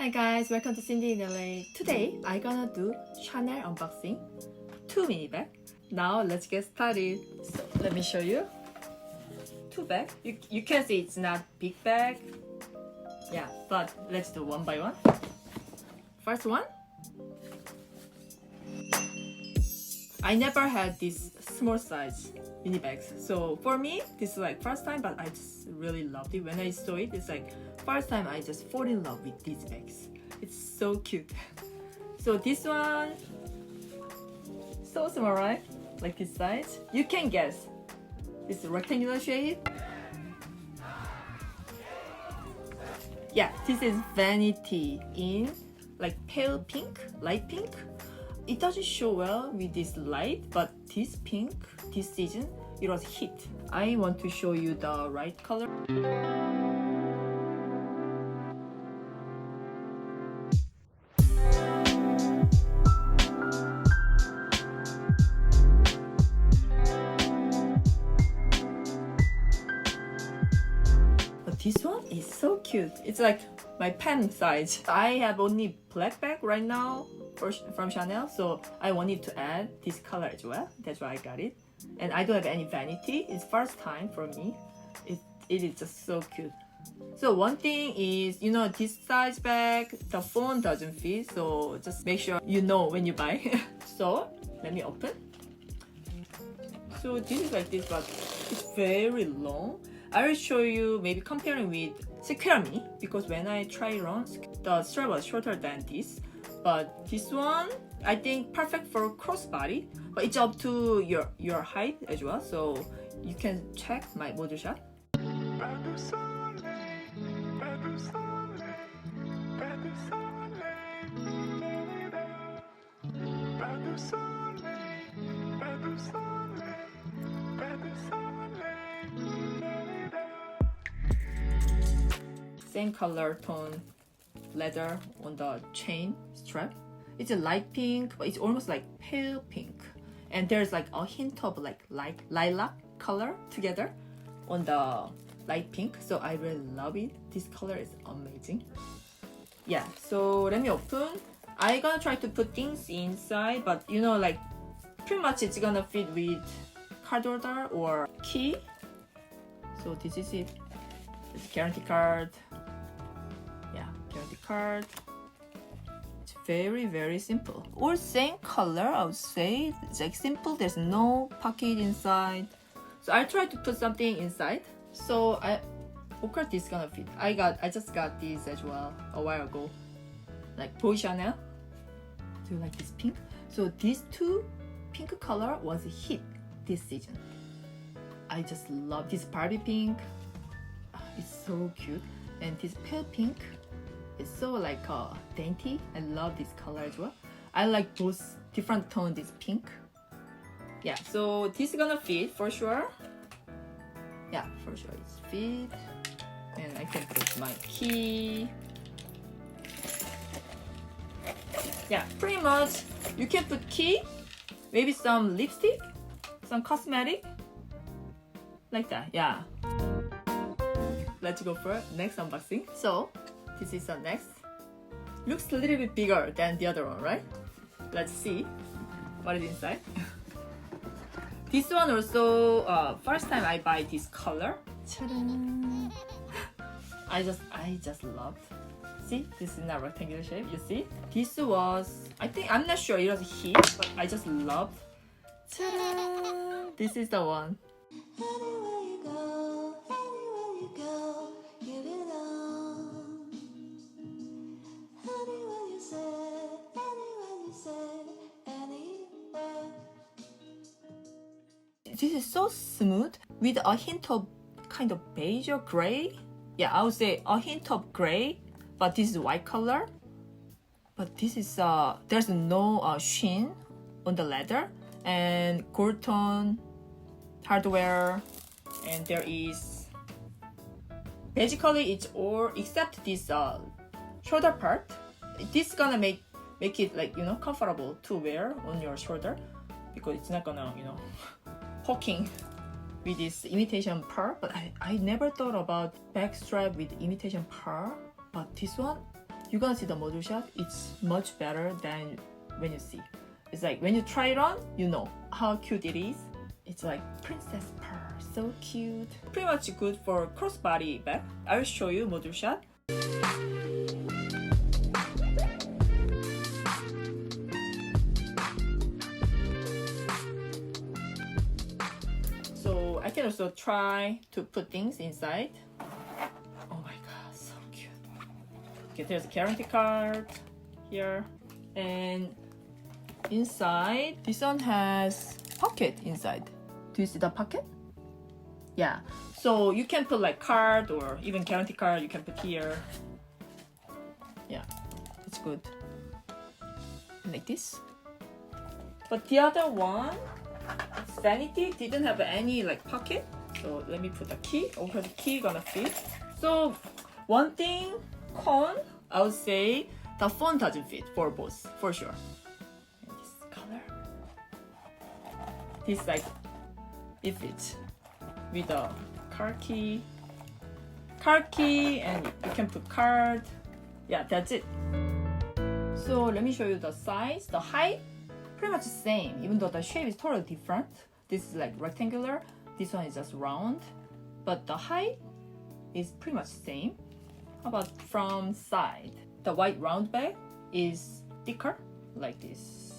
Hi guys, welcome to Cindy in LA. Today I gonna do Chanel unboxing, 2 mini bag. Now let's get started. So let me show you. 2 bag. You can see it's not big bag. Yeah, but let's do one by one. First one. I never had this small size mini bags. So for me, this is like first time, but I just really loved it. When I saw it, it's like first time I just fall in love with these bags. It's so cute. So this one, so small, right? Like this size. You can guess. It's rectangular shape. Yeah, this is vanity in like pale pink, light pink. It doesn't show well with this light, but this pink, this season, it was hit. I want to show you the right color. But this one is so cute. It's like my pen size. I have only black bag right now from Chanel, so I wanted to add this color as well. That's why I got it. And I don't have any vanity. It's first time for me. It is just so cute. So one thing is, you know, this size bag, the phone doesn't fit, so just make sure you know when you buy. So let me open. So this is like this, but it's very long. I will show you, maybe comparing with Secure Me, because when I try it on, the strap was shorter than this. But this one, I think perfect for crossbody, but it's up to your height as well. So you can check my model shot. Same color tone leather on the chain strap. It's a light pink, but it's almost like pale pink. And there's like a hint of like lilac color together on the light pink. So I really love it. This color is amazing. Yeah, so let me open. I'm gonna try to put things inside, but you know, like pretty much it's gonna fit with card holder or key. So this is it. It's guarantee card. Yeah, guarantee card. It's very, very simple. All same color, I would say. It's like simple. There's no pocket inside. So I tried to put something inside. So of course this is gonna fit. I just got these as well a while ago. Like Boy Chanel. Do you like this pink? So these two pink color was a hit this season. I just love this Barbie pink. It's so cute. And this pale pink is so like dainty. I love this color as well. I like both different tone, this pink. Yeah, so this is gonna fit for sure. Yeah, for sure it's fit. And I can put my key. Yeah, pretty much you can put key, maybe some lipstick, some cosmetic, like that. Yeah. Let's go for next unboxing. So this is the next. Looks a little bit bigger than the other one, right? Let's see what is inside. This one also first time I buy this color. Ta-da! I just loved. See, this is not rectangular shape. You see, this was, I think, I'm not sure it was a hit, but I just loved. Ta-da! This is the one. This is so smooth with a hint of kind of beige or gray. Yeah, I would say a hint of gray, but this is white color. But this is there's no sheen on the leather, and gold tone hardware, and there is basically it's all except this shoulder part. This is gonna make it like, you know, comfortable to wear on your shoulder, because it's not gonna, you know, poking with this imitation pearl. But I never thought about back strap with imitation pearl, but this one you're gonna see the model shot. It's much better than when you see. It's like when you try it on, you know how cute it is. It's like princess pearl, so cute. Pretty much good for crossbody bag. I'll show you model shot. So I can also try to put things inside. Oh my god, so cute. Okay, there's a guarantee card here, and inside this one has pocket inside. Do you see the pocket? Yeah, so you can put like card or even guarantee card you can put here. Yeah, it's good like this. But the other one, Vanity, didn't have any like pocket. So let me put the key. Okay, the key gonna fit. So one thing, con, I would say the phone doesn't fit for both, for sure. And this color, this like it fits with the car key, and you can put card. Yeah, that's it. So let me show you the size, the height, pretty much the same, even though the shape is totally different. This is like rectangular, this one is just round, but the height is pretty much the same. How about from side? The white round bag is thicker, like this.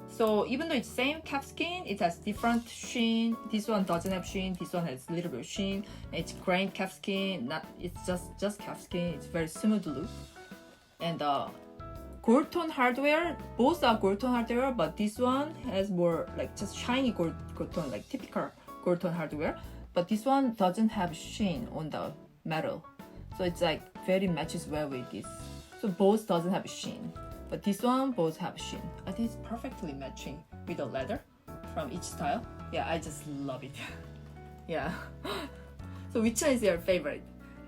So even though it's same cap skin, it has different sheen. This one doesn't have sheen, this one has a little bit of sheen. It's grain cap skin, it's just cap skin. It's very smooth look. And gold tone hardware, both are gold tone hardware, but this one has more like just shiny gold tone, like typical gold tone hardware. But this one doesn't have sheen on the metal, so it's like very matches well with this. So both doesn't have sheen, but this one both have sheen. I think it's perfectly matching with the leather from each style. Yeah, I just love it. Yeah. So which one is your favorite?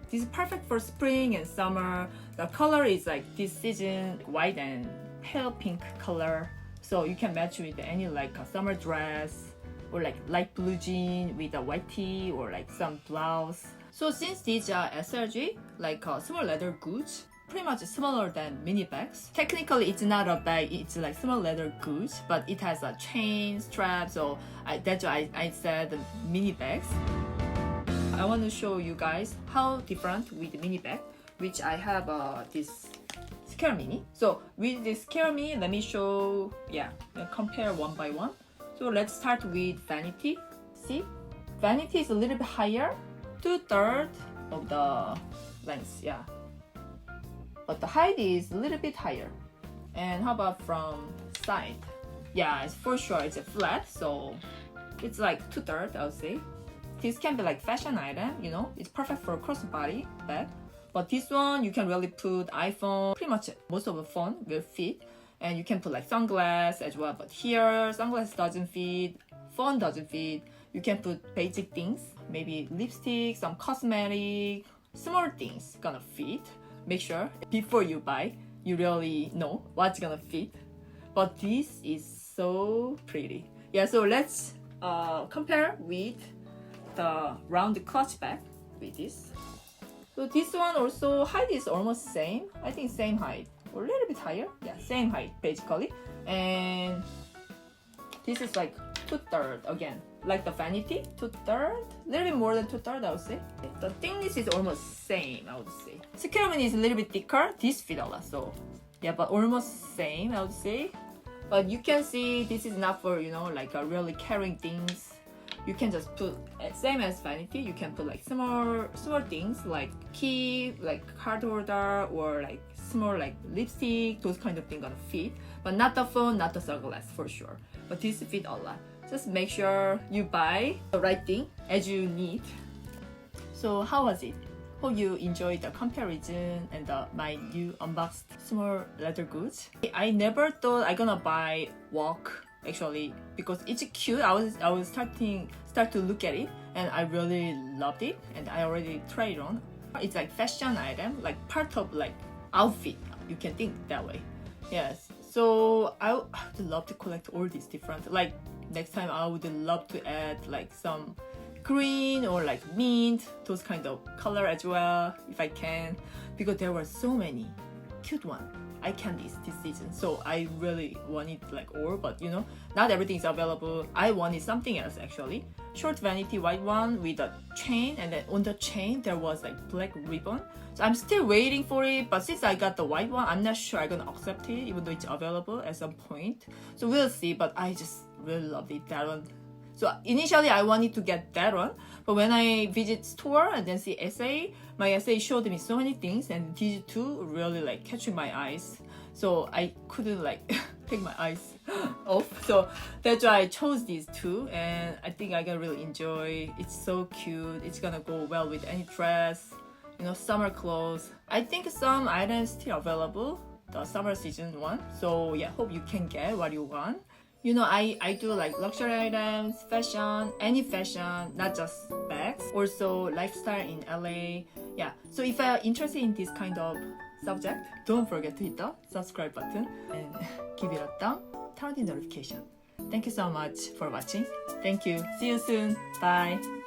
This is perfect for spring and summer. The color is like this season white and pale pink color. So you can match with any like a summer dress or like light blue jean with a white tee or like some blouse. So since these are SRG, like small leather goods, pretty much smaller than mini bags. Technically it's not a bag, it's like small leather goods, but it has a chain, strap, so that's why I said the mini bags. I want to show you guys how different with the mini bag, which I have this Scare Mini. So with this Scare Mini, let me show, compare one by one. So let's start with Vanity. See, Vanity is a little bit higher, 2/3 of the length, yeah. But the height is a little bit higher. And how about from side? Yeah, it's for sure it's a flat, so it's like 2/3, I would say. This can be like fashion item, you know, it's perfect for a crossbody bag. But this one, you can really put iPhone, pretty much most of the phone will fit. And you can put like sunglasses as well. But here, sunglasses doesn't fit, phone doesn't fit. You can put basic things, maybe lipstick, some cosmetic, small things gonna fit. Make sure before you buy, you really know what's gonna fit. But this is so pretty. Yeah, so let's compare with the round clutch bag with this. So this one also height is almost same. I think same height or a little bit higher. Yeah, same height basically. And this is like 2/3 again, like the Vanity 2/3, a little bit more than 2/3 I would say. The thickness is almost same I would say. Scare Mini is a little bit thicker. This fit a lot, so yeah, but almost same I would say. But you can see this is not for, you know, like really carrying things. You can just put, same as Vanity, you can put like small things like key, like card holder, or like small like lipstick, those kind of things gonna fit. But not the phone, not the sunglasses for sure. But this fit a lot. Just make sure you buy the right thing as you need. So how was it? Hope you enjoyed the comparison and my new unboxed small leather goods. I never thought I'm gonna buy walk actually because it's cute. I was start to look at it and I really loved it and I already tried it on. It's like fashion item, like part of like outfit. You can think that way. Yes. So I would love to collect all these different. Like next time I would love to add like some green or like mint, those kind of color as well if I can, because there were so many cute one, eye candies this season. So I really wanted like all, but you know, not everything is available. I wanted something else actually. Short vanity white one with a chain, and then on the chain there was like black ribbon. So I'm still waiting for it, but since I got the white one, I'm not sure I'm gonna accept it, even though it's available at some point. So we'll see, but I just really love it, that one. So initially I wanted to get that one, but when I visit store and then see essay, my essay showed me so many things, and these two really like catching my eyes. So I couldn't like take my eyes off. So that's why I chose these two, and I think I gonna really enjoy. It's so cute. It's gonna go well with any dress, you know, summer clothes. I think some items still available, the summer season one. So yeah, hope you can get what you want. You know, I do like luxury items, fashion, any fashion, not just bags. Also lifestyle in LA. Yeah, so if you're interested in this kind of subject, don't forget to hit the subscribe button and give it a thumb, turn on the notification. Thank you so much for watching. Thank you. See you soon. Bye.